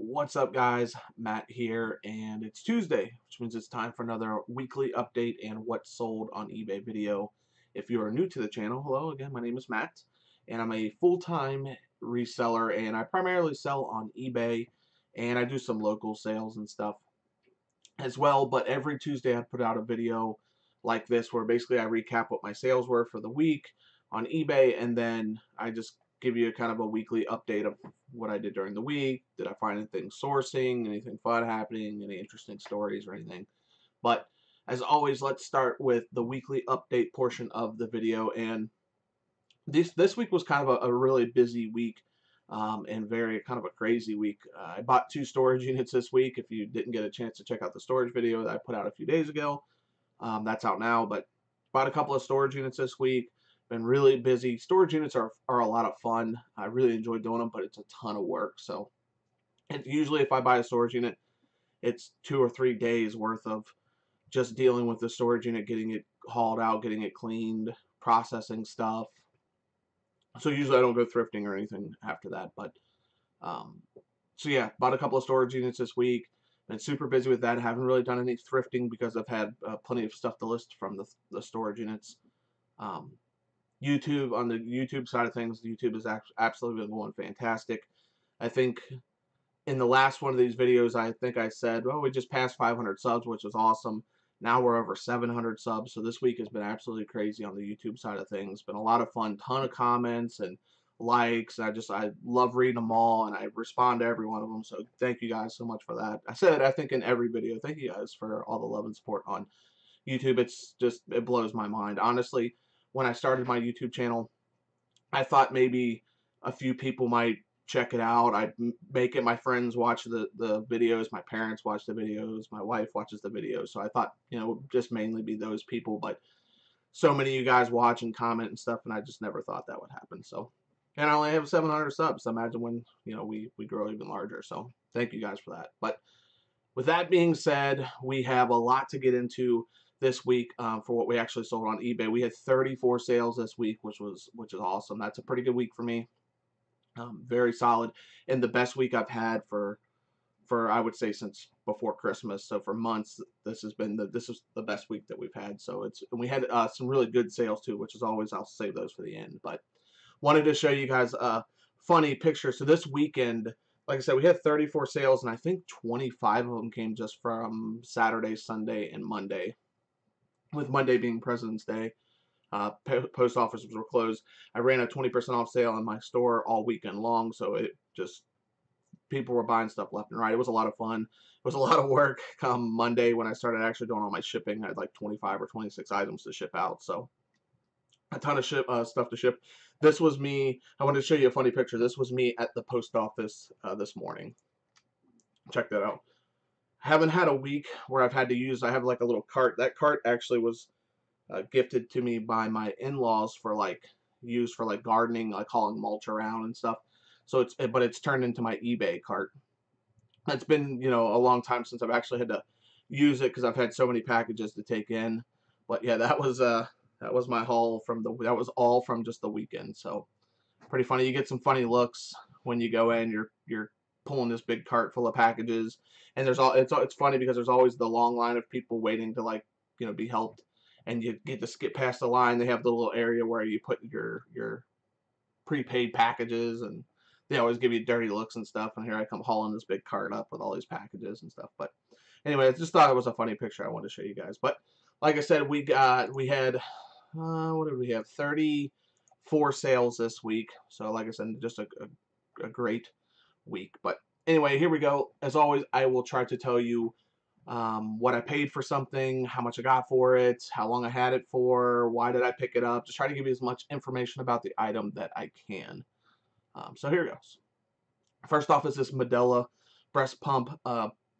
What's up, guys? Matt here, and it's Tuesday, which means it's time for another weekly update and what's sold on eBay video. If you are new to the channel, hello again, my name is Matt, and I'm a full-time reseller, and I primarily sell on eBay, and I do some local sales and stuff as well, but every Tuesday I put out a video like this where basically I recap what my sales were for the week on eBay, and then I just give you kind of a weekly update of what I did during the week. Did I find anything sourcing, anything fun happening, any interesting stories or anything? But as always, let's start with the weekly update portion of the video. And this week was kind of a really busy week, and very kind of a crazy week. I bought 2 storage units this week. If you didn't get a chance to check out the storage video that I put out a few days ago, that's out now. But bought a couple of storage units this week. Been really busy. Storage units are a lot of fun. I really enjoy doing them, but it's a ton of work. So usually if I buy a storage unit, it's 2 or 3 days worth of just dealing with the storage unit, getting it hauled out, getting it cleaned, processing stuff. So usually I don't go thrifting or anything after that. But um, so yeah, bought a couple of storage units this week. Been super busy with that. Haven't really done any thrifting because I've had plenty of stuff to list from the storage units. Um, YouTube, on the YouTube side of things, YouTube has absolutely been going fantastic. I think in the last one of these videos, I think I said, well, we just passed 500 subs, which is awesome. Now we're over 700 subs, so this week has been absolutely crazy on the YouTube side of things. Been a lot of fun, ton of comments and likes. I love reading them all, and I respond to every one of them. So thank you guys so much for that. I said it, I think, in every video. Thank you guys for all the love and support on YouTube. It blows my mind. Honestly, when I started my YouTube channel, I thought maybe a few people might check it out. I'd make it my friends watch the videos, my parents watch the videos, my wife watches the videos. So I thought, just mainly be those people, but so many of you guys watch and comment and stuff, and I just never thought that would happen. So, and I only have 700 subs. So imagine when, we grow even larger. So thank you guys for that. But with that being said, we have a lot to get into this week, for what we actually sold on eBay. We had 34 sales this week, which is awesome. That's a pretty good week for me. Very solid, and the best week I've had for I would say since before Christmas. So for months, this is the best week that we've had. So and we had some really good sales too, which is always, I'll save those for the end. But wanted to show you guys a funny picture. So this weekend, like I said, we had 34 sales, and I think 25 of them came just from Saturday, Sunday, and Monday, with Monday being President's Day. Post offices were closed. I ran a 20% off sale in my store all weekend long, so people were buying stuff left and right. It was a lot of fun. It was a lot of work. Come Monday, when I started actually doing all my shipping, I had like 25 or 26 items to ship out, so a ton of stuff to ship. This was me. I wanted to show you a funny picture. This was me at the post office this morning. Check that out. Haven't had a week where I've had to use. I have like a little cart. That cart actually was gifted to me by my in-laws for like use for like gardening, like hauling mulch around and stuff. So but it's turned into my eBay cart. It's been, a long time since I've actually had to use it because I've had so many packages to take in. But yeah, that was my haul that was all from just the weekend. So pretty funny. You get some funny looks when you go in. You're pulling this big cart full of packages, and it's funny because there's always the long line of people waiting to, like, be helped, and you get to skip past the line. They have the little area where you put your prepaid packages, and they always give you dirty looks and stuff. And here I come hauling this big cart up with all these packages and stuff. But anyway, I just thought it was a funny picture I wanted to show you guys. But like I said, we had what did we have? 34 sales this week. So like I said, just a great week. But anyway, here we go. As always, I will try to tell you what I paid for something, how much I got for it, how long I had it for, why did I pick it up. Just try to give you as much information about the item that I can. So here goes. First off is this Medela breast pump.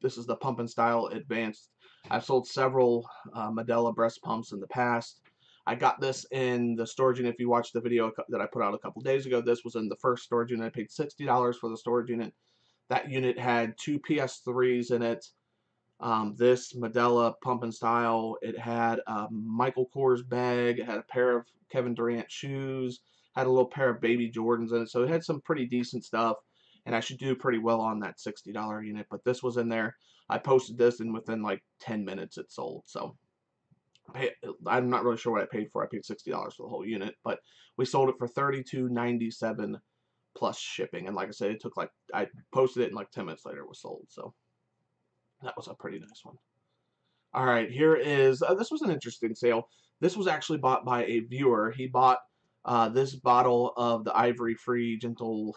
This is the Pump and Style Advanced. I've sold several Medela breast pumps in the past. I got this in the storage unit. If you watched the video that I put out a couple days ago, this was in the first storage unit. I paid $60 for the storage unit. That unit had 2 PS3s in it. This Medela Pump and Style, it had a Michael Kors bag, it had a pair of Kevin Durant shoes, had a little pair of baby Jordans in it, so it had some pretty decent stuff. and I should do pretty well on that $60 unit. But this was in there. I posted this, and within like 10 minutes it sold. So I'm not really sure what I paid for. I paid $60 for the whole unit, but we sold it for $32.97 plus shipping. And like I said, it took like, I posted it, and like 10 minutes later it was sold. So that was a pretty nice one. All right, here is, this was an interesting sale. This was actually bought by a viewer. He bought this bottle of the Ivory Free Gentle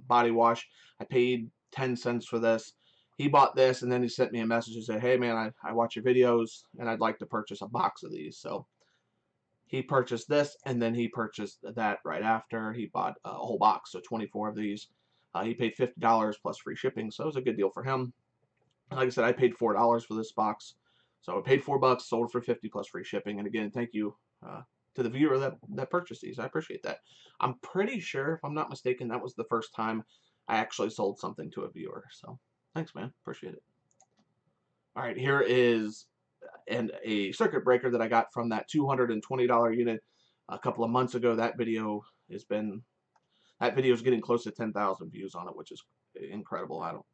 body wash. I paid 10 cents for this. He bought this, and then he sent me a message and said, hey man, I watch your videos and I'd like to purchase a box of these. So he purchased this, and then he purchased that right after. He bought a whole box, so 24 of these. He paid $50 plus free shipping, so it was a good deal for him. Like I said, I paid $4 for this box. So I paid $4, sold for 50 plus free shipping. And again, thank you to the viewer that purchased these. I appreciate that. I'm pretty sure, if I'm not mistaken, that was the first time I actually sold something to a viewer. So thanks, man. Appreciate it. All right, here is a circuit breaker that I got from that $220 unit a couple of months ago. That video is getting close to 10,000 views on it, which is incredible. I don't.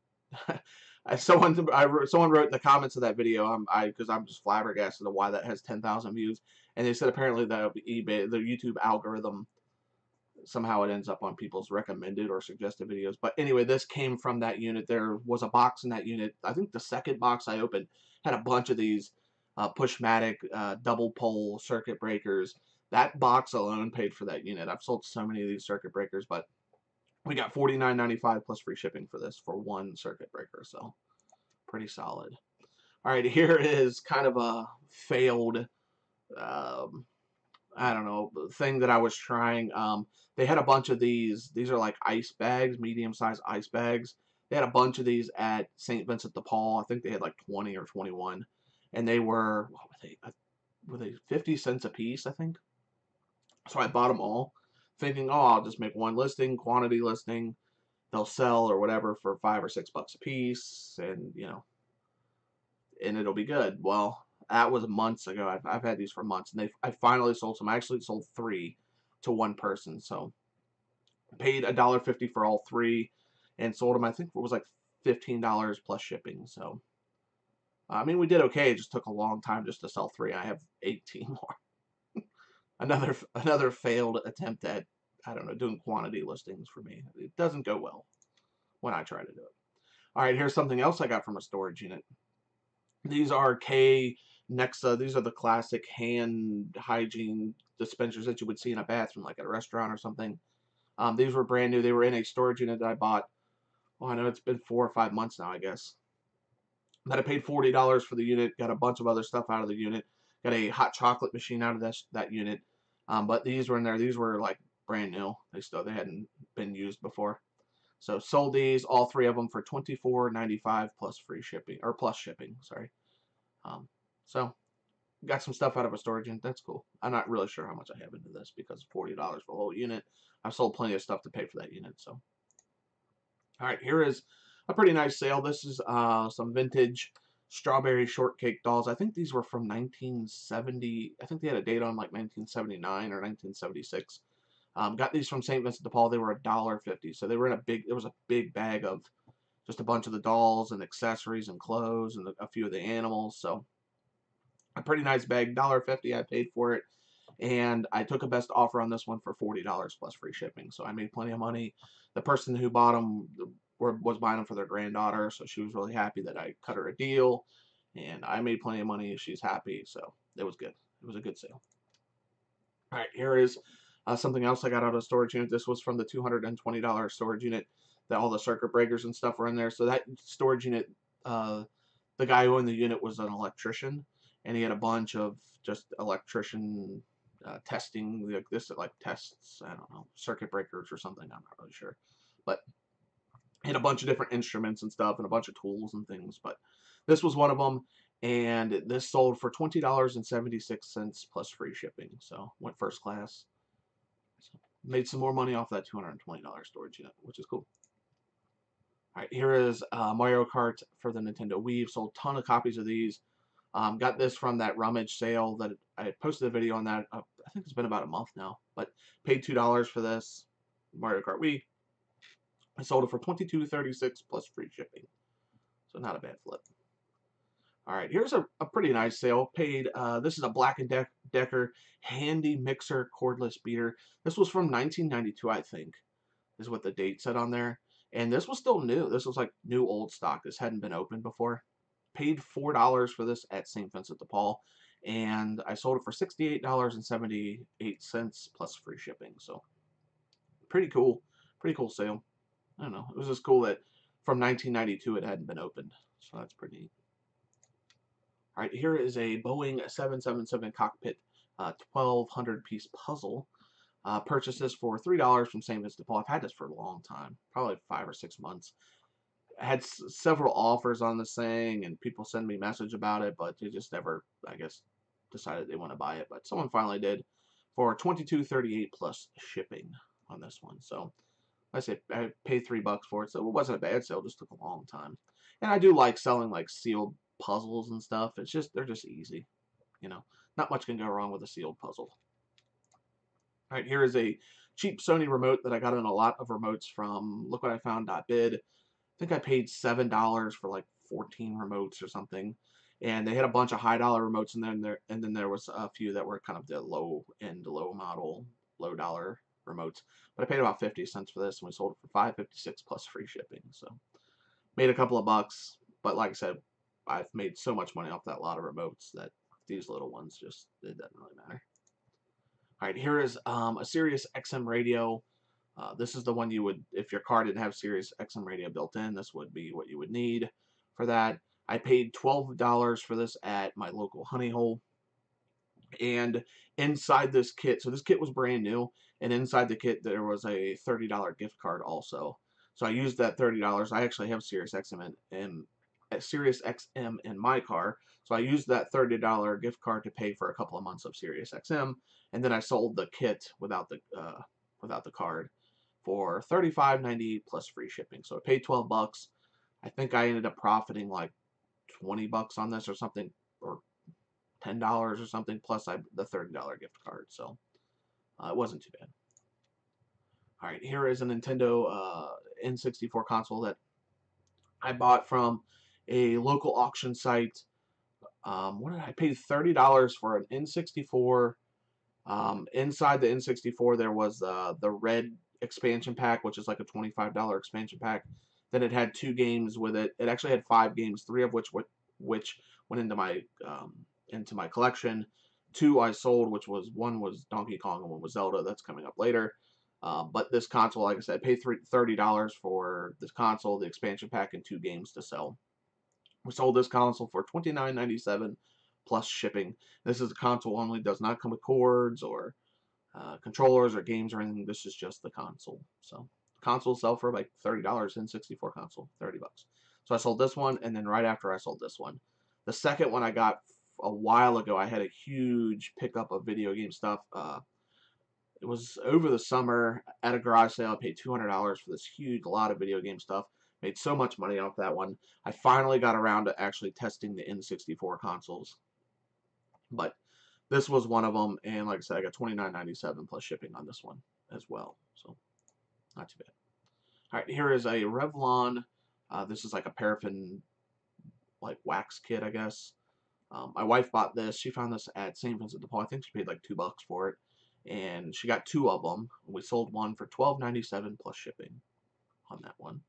Someone wrote in the comments of that video, because I'm just flabbergasted of why that has 10,000 views, and they said apparently the eBay, the YouTube algorithm, somehow it ends up on people's recommended or suggested videos. But anyway, this came from that unit. There was a box in that unit. I think the second box I opened had a bunch of these Pushmatic double pole circuit breakers. That box alone paid for that unit. I've sold so many of these circuit breakers, but we got $49.95 plus free shipping for this for one circuit breaker, so pretty solid. All right, here is kind of a failed, I don't know, thing that I was trying. They had a bunch of these. These are like ice bags, medium-sized ice bags. They had a bunch of these at St. Vincent de Paul. I think they had like 20 or 21, and they were, what were they? Were they 50 cents a piece, I think? So I bought them all, thinking, oh, I'll just make one listing, quantity listing. They'll sell or whatever for $5 or $6 a piece, and and it'll be good. Well, that was months ago. I've had these for months, and I finally sold some. I actually sold 3 to one person, so I paid $1.50 for all 3, and sold them. I think it was like $15 plus shipping. So I mean, we did okay. It just took a long time just to sell 3. I have 18 more. Another failed attempt at, I don't know, doing quantity listings for me. It doesn't go well when I try to do it. All right, here's something else I got from a storage unit. These are K Nexa. These are the classic hand hygiene dispensers that you would see in a bathroom, like at a restaurant or something. These were brand new. They were in a storage unit that I bought. Oh, I know it's been 4 or 5 months now, I guess. But I paid $40 for the unit. Got a bunch of other stuff out of the unit. Got a hot chocolate machine out of that unit. But these were in there. These were like brand new. They hadn't been used before. So sold these, all 3 of them, for $24.95 plus free shipping, or plus shipping. Sorry. So got some stuff out of a storage unit. That's cool. I'm not really sure how much I have into this because $40 for the whole unit. I've sold plenty of stuff to pay for that unit. So, all right, here is a pretty nice sale. This is some vintage strawberry shortcake dolls. I think these were from 1970. I think they had a date on like 1979 or 1976. Got these from St. Vincent de Paul. They were $1.50. So they were in it was a big bag of just a bunch of the dolls and accessories and clothes and a few of the animals. So a pretty nice bag, $1.50 I paid for it. And I took a best offer on this one for $40 plus free shipping. So I made plenty of money. The person who bought them was buying them for their granddaughter, so she was really happy that I cut her a deal. And I made plenty of money. She's happy. So it was good. It was a good sale. All right, here is something else I got out of a storage unit. This was from the $220 storage unit that all the circuit breakers and stuff were in there. So that storage unit, the guy who owned the unit was an electrician, and he had a bunch of just electrician testing, like tests, I don't know, circuit breakers or something. I'm not really sure. But he had a bunch of different instruments and stuff and a bunch of tools and things. But this was one of them. And this sold for $20.76 plus free shipping. So went first class. So made some more money off that $220 storage unit, which is cool. All right, here is Mario Kart for the Nintendo Wii. Sold a ton of copies of these. Got this from that rummage sale that I posted a video on that. I think it's been about a month now, but paid $2 for this Mario Kart Wii. I sold it for $22.36 plus free shipping. So not a bad flip. All right, here's a pretty nice sale. Paid, this is a Black & Decker handy mixer cordless beater. This was from 1992, I think, is what the date said on there. And this was still new. This was like new old stock. This hadn't been opened before. Paid $4 for this at St. Vincent de Paul. And I sold it for $68.78 plus free shipping. So pretty cool. Pretty cool sale. I don't know. It was just cool that from 1992 it hadn't been opened. So that's pretty neat. All right, here is a Boeing 777 cockpit 1,200 piece puzzle. Purchased this for $3 from St. Vincent de Paul. I've had this for a long time, probably 5 or 6 months. I had several offers on this thing, and people send me message about it, but they just never, I guess, decided they want to buy it. But someone finally did for $22.38 plus shipping on this one. So I paid $3 for it, so it wasn't a bad sale. Just took a long time. And I do like selling like sealed puzzles and stuff. It's just they're just easy, you know. Not much can go wrong with a sealed puzzle. All right, here is a cheap Sony remote that I got in a lot of remotes from lookwhatifound.bid. I think I paid $7 for like 14 remotes or something. And they had a bunch of high dollar remotes, and then there was a few that were kind of the low end, low model, low dollar remotes. But I paid about 50 cents for this, and we sold it for $5.56 plus free shipping. So made a couple of bucks, but like I said, I've made so much money off that lot of remotes that these little ones just, it doesn't really matter. All right, here is a Sirius XM radio. This is the one you would, if your car didn't have Sirius XM radio built in, this would be what you would need for that. I paid $12 for this at my local honey hole. And inside this kit, so this kit was brand new, and inside the kit there was a $30 gift card also. So I used that $30. I actually have Sirius XM in my car, so I used that $30 gift card to pay for a couple of months of Sirius XM, and then I sold the kit without the card for $35.98 plus free shipping. So I paid $12. I think I ended up profiting like $20 on this or something, or $10 or something, plus the $30 gift card. So it wasn't too bad. All right, here is a Nintendo N64 console that I bought from a local auction site. What did I pay? $30 for an N64. Inside the N64 there was the red expansion pack, which is like a $25 expansion pack. Then it had 2 games with it. It actually had 5 games, 3 of which went into my collection. 2 I sold, which was, one was Donkey Kong and one was Zelda. That's coming up later. But this console, like I said, I paid $30 for this console, the expansion pack, and 2 games to sell. We sold this console for $29.97 plus shipping. This is a console only, does not come with cords or controllers or games or anything. This is just the console. So consoles sell for like $30 in 64 console, $30. So I sold this one, and then right after I sold this one. The second one I got a while ago. I had a huge pickup of video game stuff. It was over the summer at a garage sale. I paid $200 for this huge lot of video game stuff. Made so much money off that one. I finally got around to actually testing the N64 consoles. But this was one of them, and like I said, I got $29.97 plus shipping on this one as well. So not too bad. All right, here is a Revlon. This is like a paraffin like wax kit, I guess. My wife bought this. She found this at St. Vincent de Paul. I think she paid like $2 for it, and she got 2 of them. We sold one for $12.97 plus shipping on that one,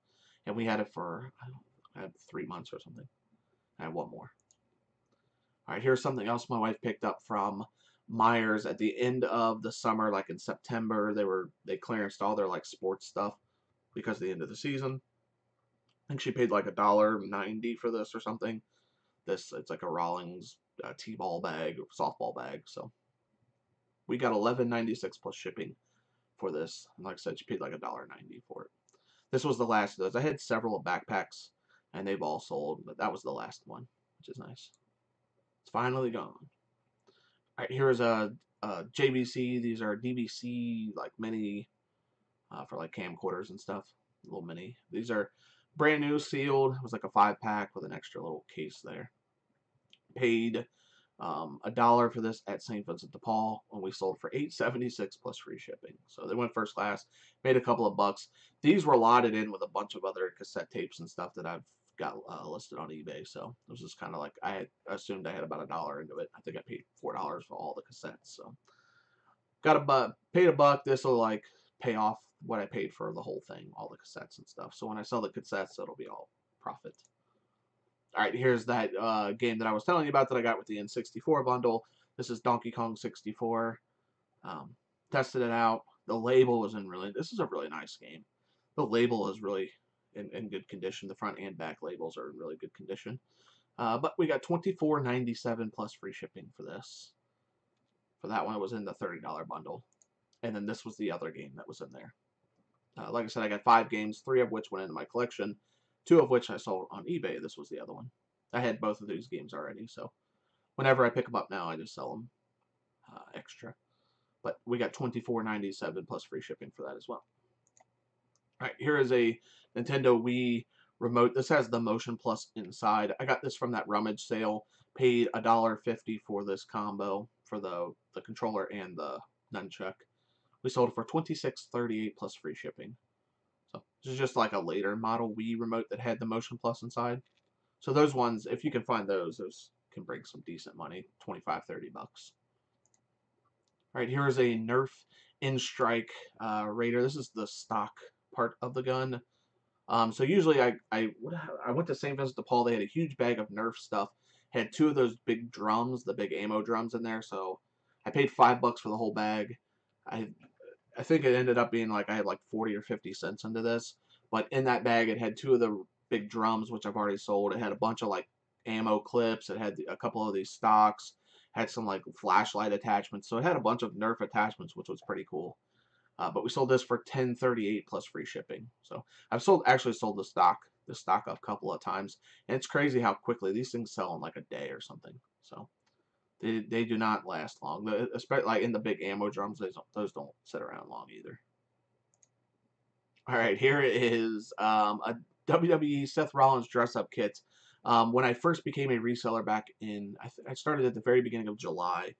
and we had it for, I had 3 months or something. I had one more. All right, here's something else my wife picked up from Myers at the end of the summer, like in September. They clearanced all their like sports stuff because of the end of the season. I think she paid like $1.90 for this or something. It's like a Rawlings T-ball bag, softball bag. So we got $11.96 plus shipping for this. And like I said, she paid like $1.90 for it. This was the last of those. I had several backpacks, and they've all sold, but that was the last one, which is nice. It's finally gone. All right, here's a JVC. These are DVC like mini for like camcorders and stuff. Little mini. These are brand new, sealed. It was like a 5-pack with an extra little case there. Paid A dollar for this at St. Vincent de Paul, and we sold for $8.76 plus free shipping. So they went first class, made a couple of bucks. These were lotted in with a bunch of other cassette tapes and stuff that I've got listed on eBay. So it was just kind of like I had assumed I had about a dollar into it. I think I paid $4 for all the cassettes. So paid a buck. This will like pay off what I paid for the whole thing, all the cassettes and stuff. So when I sell the cassettes, it'll be all profit. All right, here's that game that I was telling you about that I got with the N64 bundle. This is Donkey Kong 64. Tested it out. The label is this is a really nice game. The label is really in good condition. The front and back labels are in really good condition. But we got $24.97 plus free shipping for this. For that one, it was in the $30 bundle. And then this was the other game that was in there. Like I said, I got 5 games, 3 of which went into my collection, 2 of which I sold on eBay. This was the other one. I had both of these games already, so whenever I pick them up now, I just sell them extra. But we got $24.97 plus free shipping for that as well. All right, here is a Nintendo Wii remote. This has the Motion Plus inside. I got this from that rummage sale. Paid $1.50 for this combo for the controller and the nunchuck. We sold it for $26.38 plus free shipping. So this is just like a later model Wii remote that had the Motion Plus inside. So those ones, if you can find those can bring some decent money, 25, 30 bucks. All right, here is a Nerf In-Strike Raider. This is the stock part of the gun. So usually I went to St. Vincent de Paul. They had a huge bag of Nerf stuff. Had 2 of those big drums, the big ammo drums in there. So I paid $5 for the whole bag. I think it ended up being like I had like 40 or 50 cents into this. But in that bag, it had 2 of the big drums, which I've already sold. It had a bunch of like ammo clips. It had a couple of these stocks. Had some like flashlight attachments. So it had a bunch of Nerf attachments, which was pretty cool. But we sold this for $10.38 plus free shipping. So I've actually sold the stock up a couple of times, and it's crazy how quickly these things sell in like a day or something. So they do not last long. Especially like in the big ammo drums, those don't sit around long either. All right, here is a WWE Seth Rollins dress-up kit. When I first became a reseller back in, I started at the very beginning of July.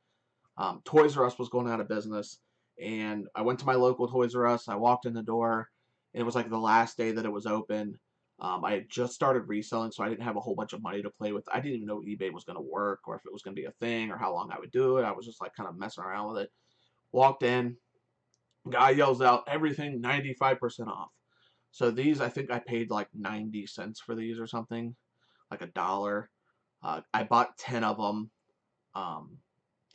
Toys R Us was going out of business, and I went to my local Toys R Us. I walked in the door, and it was like the last day that it was open. I had just started reselling, so I didn't have a whole bunch of money to play with. I didn't even know eBay was going to work, or if it was going to be a thing, or how long I would do it. I was just like kind of messing around with it. Walked in, guy yells out, everything 95% off. So these, I think I paid like 90 cents for these or something, like a dollar. I bought 10 of them.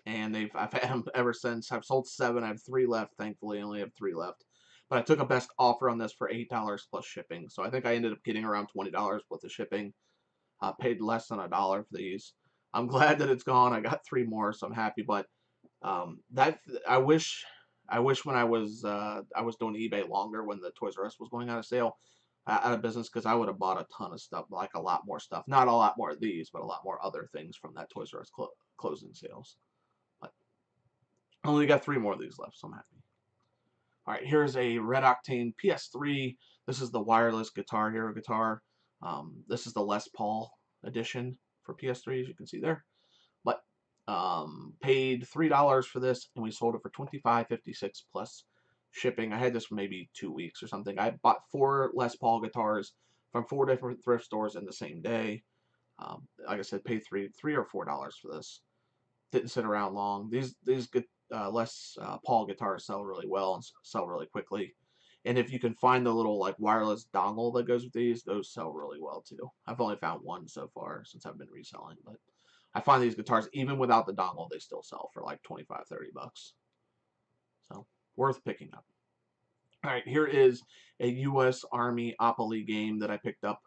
And I've had them ever since. I've sold 7. I have 3 left. Thankfully, I only have 3 left. But I took a best offer on this for $8 plus shipping. So I think I ended up getting around $20 worth of shipping. Paid less than a dollar for these. I'm glad that it's gone. I got 3 more, so I'm happy. But that I wish when I was doing eBay longer when the Toys R Us was going out of sale, out of business, because I would have bought a ton of stuff, like a lot more stuff. Not a lot more of these, but a lot more other things from that Toys R Us closing sales. I only got 3 more of these left, so I'm happy. All right, here's a Red Octane PS3. This is the wireless Guitar Hero guitar. This is the Les Paul edition for PS3, as you can see there. But paid $3 for this, and we sold it for $25.56 plus shipping. I had this for maybe 2 weeks or something. I bought 4 Les Paul guitars from 4 different thrift stores in the same day. Like I said, paid $3 or $4 for this. Didn't sit around long. These Les Paul guitars sell really well and sell really quickly. And if you can find the little like wireless dongle that goes with these, those sell really well too. I've only found one so far since I've been reselling, but I find these guitars, even without the dongle, they still sell for like 25, 30 bucks. So worth picking up. All right, here is a U.S. Army Opoly game that I picked up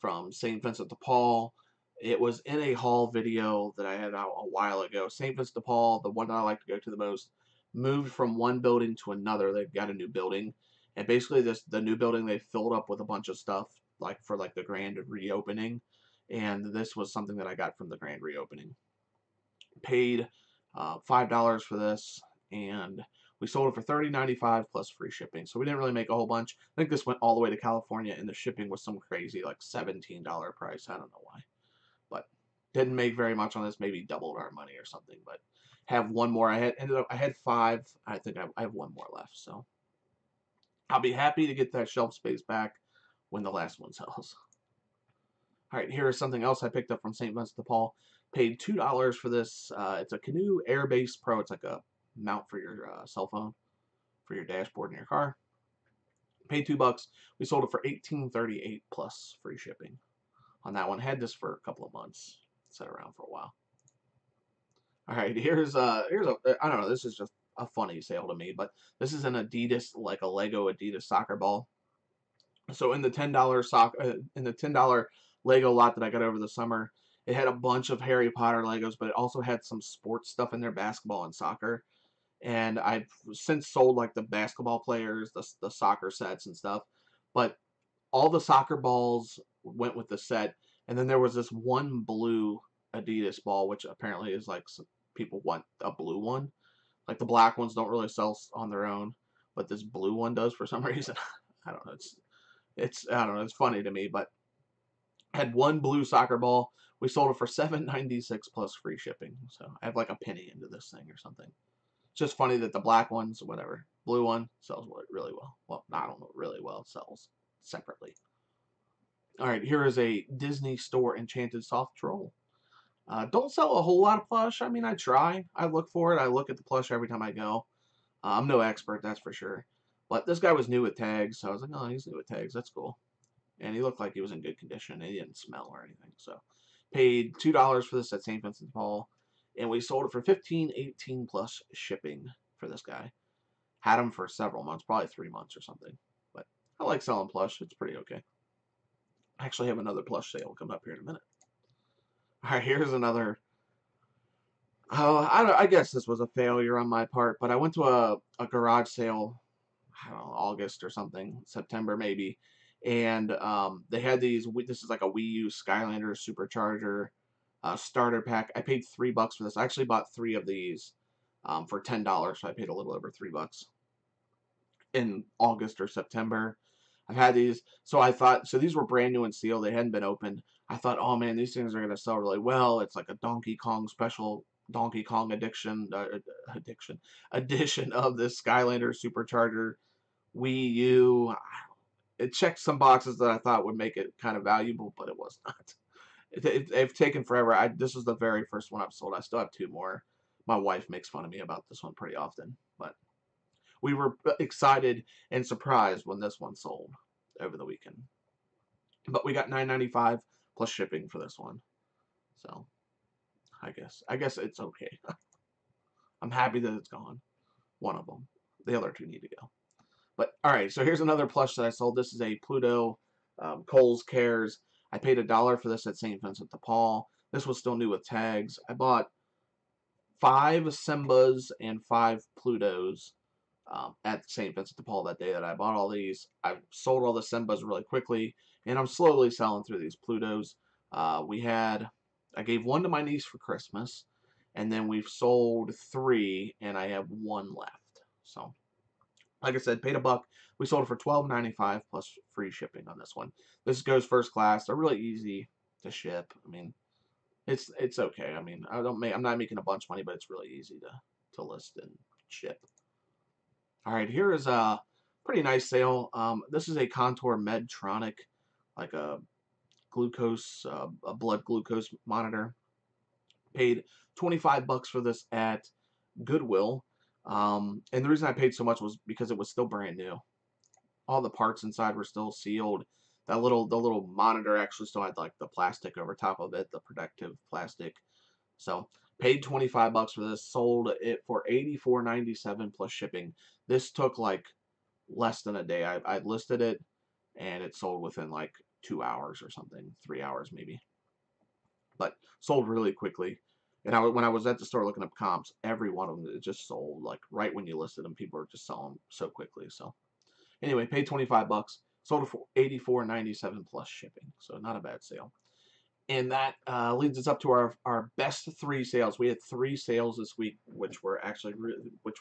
from St. Vincent de Paul. It was in a haul video that I had out a while ago. St. Vincent de Paul, the one that I like to go to the most, moved from one building to another. They've got a new building, and basically the new building they filled up with a bunch of stuff like for like the grand reopening, and this was something that I got from the grand reopening. Paid $5 for this, and we sold it for $30.95 plus free shipping. So we didn't really make a whole bunch. I think this went all the way to California, and the shipping was some crazy like $17 price. I don't know why. But Didn't make very much on this, maybe doubled our money or something, but have one more. I had 5. I think I have one more left, so I'll be happy to get that shelf space back when the last one sells. All right, here is something else I picked up from St. Vincent de Paul. Paid $2 for this. It's a Canoe Airbase Pro. It's like a mount for your cell phone, for your dashboard in your car. Paid $2. We sold it for $18.38 plus free shipping on that one. Had this for a couple of months. Sat around for a while. All right, here's a I don't know. This is just a funny sale to me, but this is an Adidas, like a Lego Adidas soccer ball. So in the $10 Lego lot that I got over the summer, it had a bunch of Harry Potter Legos, but it also had some sports stuff in there, basketball and soccer. And I've since sold like the basketball players, the soccer sets and stuff. But all the soccer balls went with the set, and then there was this one blue Adidas ball, which apparently is like some people want a blue one. Like the black ones don't really sell on their own, but this blue one does for some reason. I don't know. It's I don't know. It's funny to me, but had one blue soccer ball. We sold it for $7.96 plus free shipping. So I have like a penny into this thing or something. It's just funny that the black ones, whatever, blue one sells really well. Well, I don't know, really well. It sells separately. All right, here is a Disney Store Enchanted Soft Troll. Don't sell a whole lot of plush. I mean, I try. I look for it. I look at the plush every time I go. I'm no expert, that's for sure. But this guy was new with tags, so I was like, oh, he's new with tags. That's cool. And he looked like he was in good condition. And he didn't smell or anything. So paid $2 for this at St. Vincent de Paul. And we sold it for $15.18 plus shipping for this guy. Had him for several months, probably 3 months or something. But I like selling plush. It's pretty okay. I actually have another plush sale coming up here in a minute. All right, here's another. Oh, I guess this was a failure on my part, but I went to a garage sale, I don't know, August or something, September maybe, and they had these. This is like a Wii U Skylander Supercharger starter pack. I paid $3 for this. I actually bought 3 of these for $10, so I paid a little over $3 in August or September. I've had these, so I thought, so these were brand new and sealed. They hadn't been opened. I thought, oh man, these things are gonna sell really well. It's like a Donkey Kong special, Donkey Kong edition of this Skylander Supercharger Wii U. It checked some boxes that I thought would make it kind of valuable, but it was not. They've taken forever. This is the very first one I've sold. I still have 2 more. My wife makes fun of me about this one pretty often, but we were excited and surprised when this one sold over the weekend. But we got $9.95 plus shipping for this one. So I guess it's okay. I'm happy that it's gone. One of them. The other 2 need to go. But all right, so here's another plush that I sold. This is a Pluto Kohl's Cares. I paid $1 for this at St. Vincent de Paul. This was still new with tags. I bought 5 Simbas and 5 Plutos at St. Vincent de Paul that day that I bought all these. I sold all the Simbas really quickly, and I'm slowly selling through these Plutos. I gave 1 to my niece for Christmas, and then we've sold 3, and I have 1 left. So, like I said, paid $1. We sold it for $12.95 plus free shipping on this one. This goes first class. They're really easy to ship. I mean, it's okay. I mean, I'm not making a bunch of money, but it's really easy to list and ship. All right, here is a pretty nice sale. This is a Contour Medtronic, like a glucose, a blood glucose monitor. Paid $25 for this at Goodwill. And the reason I paid so much was because it was still brand new. All the parts inside were still sealed. The little monitor actually still had like the plastic over top of it, the protective plastic. So paid $25 for this. Sold it for $84.97 plus shipping. This took like less than a day. I listed it, and it sold within like 2 hours or something, 3 hours maybe. But sold really quickly. And when I was at the store looking up comps, every one of them it just sold like right when you listed them. People were just selling so quickly. So anyway, paid $25. Sold it for $84.97 plus shipping. So not a bad sale. And that leads us up to our best 3 sales. We had 3 sales this week, which were actually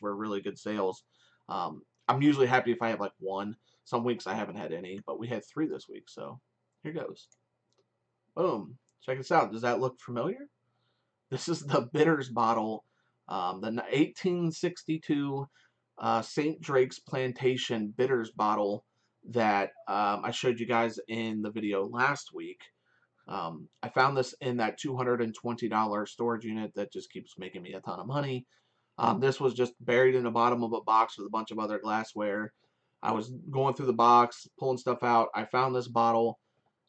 really good sales. I'm usually happy if I have like 1. Some weeks I haven't had any, but we had 3 this week. So here goes. Boom. Check this out. Does that look familiar? This is the bitters bottle, the 1862 St. Drake's Plantation bitters bottle that I showed you guys in the video last week. I found this in that $220 storage unit that just keeps making me a ton of money. This was just buried in the bottom of a box with a bunch of other glassware. I was going through the box, pulling stuff out. I found this bottle.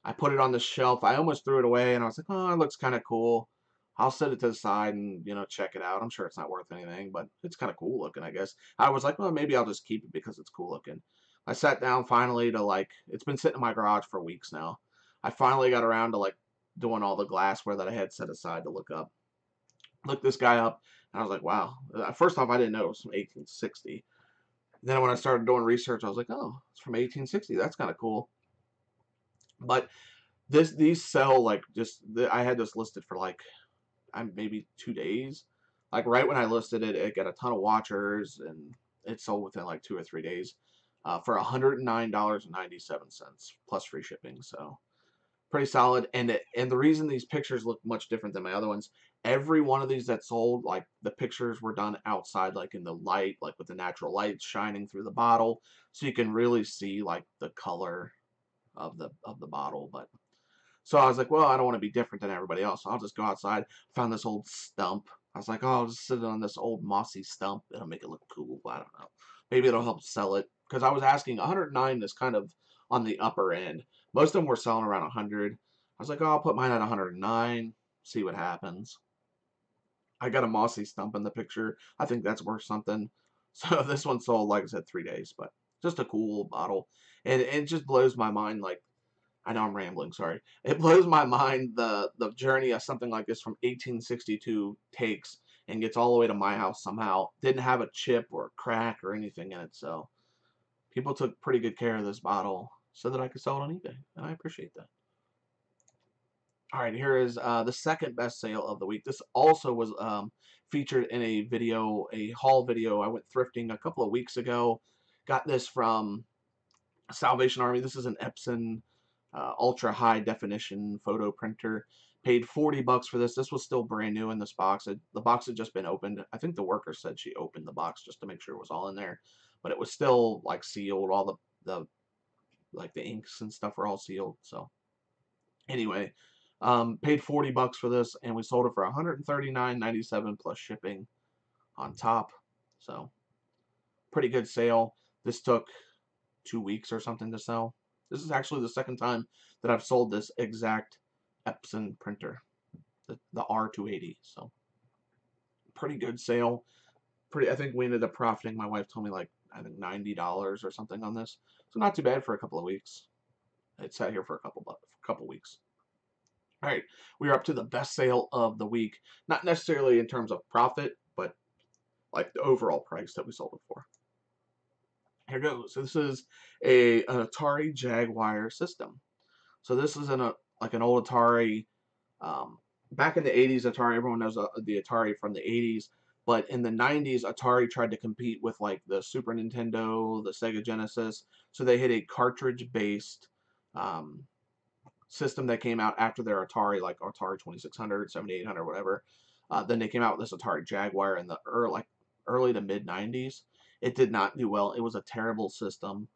I put it on the shelf. I almost threw it away, and I was like, oh, it looks kind of cool. I'll set it to the side and, check it out. I'm sure it's not worth anything, but it's kind of cool looking, I guess. I was like, well, maybe I'll just keep it because it's cool looking. I sat down finally to, it's been sitting in my garage for weeks now. I finally got around to, doing all the glassware that I had set aside to look up. Looked this guy up, and I was like, wow. First off, I didn't know it was from 1860. Then when I started doing research, I was like, oh, it's from 1860. That's kind of cool. But these sell I had this listed for maybe 2 days. Like right when I listed it, it got a ton of watchers, and it sold within like 2 or 3 days for $109.97 plus free shipping. So pretty solid. And the reason these pictures look much different than my other ones, every one of these that sold, like the pictures were done outside, like in the light, like with the natural light shining through the bottle, so you can really see like the color of the bottle. But so I was like, well, I don't want to be different than everybody else, so I'll just go outside. Found this old stump. I was like, oh, I'll just sit on this old mossy stump. It'll make it look cool. I don't know. Maybe it'll help sell it. Because I was asking, 109 is kind of on the upper end. Most of them were selling around 100. I was like, oh, I'll put mine at 109, see what happens. I got a mossy stump in the picture. I think that's worth something. So this one sold, like I said, 3 days. But just a cool bottle. And it just blows my mind, like, I know I'm rambling, sorry. It blows my mind the journey of something like this from 1862 takes and gets all the way to my house somehow. Didn't have a chip or a crack or anything in it, so people took pretty good care of this bottle so that I could sell it on eBay, and I appreciate that. All right, here is the second best sale of the week. This also was featured in a video, a haul video. I went thrifting a couple of weeks ago. Got this from Salvation Army. This is an Epson ultra high definition photo printer. Paid 40 bucks for this. This was still brand new in this box. The box had just been opened. I think the worker said she opened the box just to make sure it was all in there, but it was still like sealed. All the like the inks and stuff were all sealed. So anyway, paid 40 bucks for this, and we sold it for $139.97 plus shipping on top. So pretty good sale. This took 2 weeks or something to sell. This is actually the second time that I've sold this exact Epson printer, the R280. So pretty good sale. I think we ended up profiting. My wife told me I think $90 or something on this. So not too bad for a couple of weeks. It sat here for a couple weeks. All right, we are up to the best sale of the week. Not necessarily in terms of profit, but like the overall price that we sold it for. Here goes. So this is an Atari Jaguar system. So this is an old Atari. Back in the 80s, Atari, everyone knows the Atari from the 80s. But in the 90s, Atari tried to compete with like the Super Nintendo, the Sega Genesis. So they had a cartridge-based system that came out after their Atari, like Atari 2600, 7800, whatever. Then they came out with this Atari Jaguar in the early to mid 90s. It did not do well. It was a terrible system,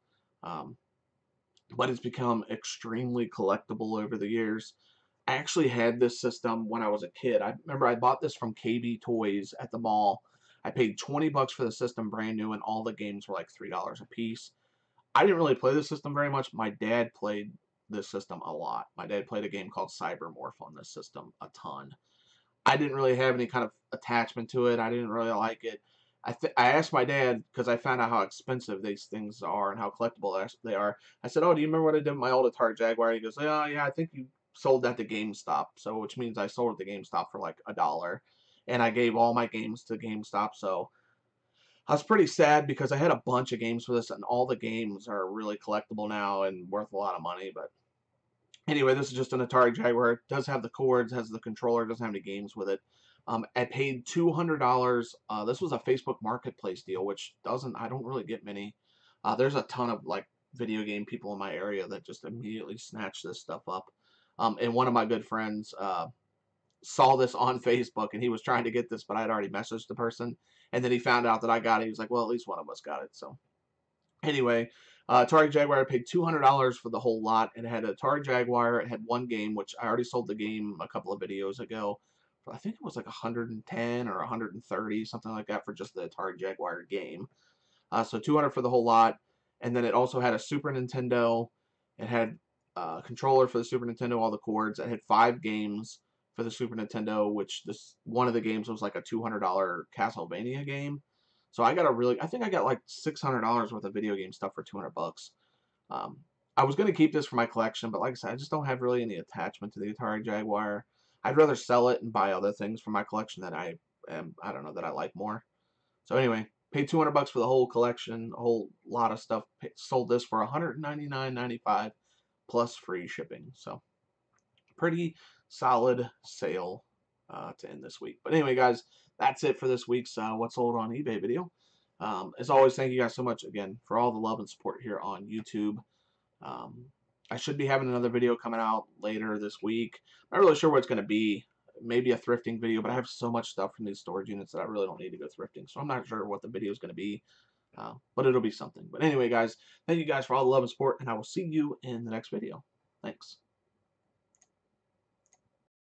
but it's become extremely collectible over the years. I actually had this system when I was a kid. I remember I bought this from KB Toys at the mall. I paid 20 bucks for the system brand new, and all the games were like $3 a piece. I didn't really play the system very much. My dad played this system a lot. My dad played a game called Cybermorph on this system a ton. I didn't really have any kind of attachment to it. I didn't really like it. I asked my dad because I found out how expensive these things are and how collectible they are. I said, "Oh, do you remember what I did with my old Atari Jaguar?" He goes, "Oh, yeah, I think you sold that to GameStop." So, which means I sold it to GameStop for like $1, and I gave all my games to GameStop. So I was pretty sad because I had a bunch of games for this, and all the games are really collectible now and worth a lot of money. But anyway, this is just an Atari Jaguar. It does have the cords, has the controller, doesn't have any games with it. I paid $200. This was a Facebook Marketplace deal, which I don't really get many. There's a ton of like video game people in my area that just immediately snatch this stuff up. And one of my good friends saw this on Facebook, and he was trying to get this, but I had already messaged the person. And then he found out that I got it. He was like, well, at least one of us got it. So anyway, Atari Jaguar, I paid $200 for the whole lot. It had Atari Jaguar. It had one game, which I already sold the game a couple of videos ago. I think it was like 110 or 130, something like that, for just the Atari Jaguar game. So 200 for the whole lot. And then it also had a Super Nintendo. It had a controller for the Super Nintendo, all the cords. It had 5 games for the Super Nintendo, which this one of the games was like a $200 Castlevania game. So I think I got like $600 worth of video game stuff for 200 bucks. Um, I was going to keep this for my collection, but like I said, I just don't have really any attachment to the Atari Jaguar. I'd rather sell it and buy other things for my collection that I don't know, that I like more. So anyway, paid 200 bucks for the whole collection, a whole lot of stuff. Sold this for $199.95 plus free shipping. So pretty solid sale to end this week. But anyway, guys, that's it for this week's What's Sold on eBay video. As always, thank you guys so much again for all the love and support here on YouTube. Um, I should be having another video coming out later this week. I'm not really sure what it's going to be. Maybe a thrifting video, but I have so much stuff from these storage units that I really don't need to go thrifting. So I'm not sure what the video is going to be, but it'll be something. But anyway, guys, thank you guys for all the love and support, and I will see you in the next video. Thanks.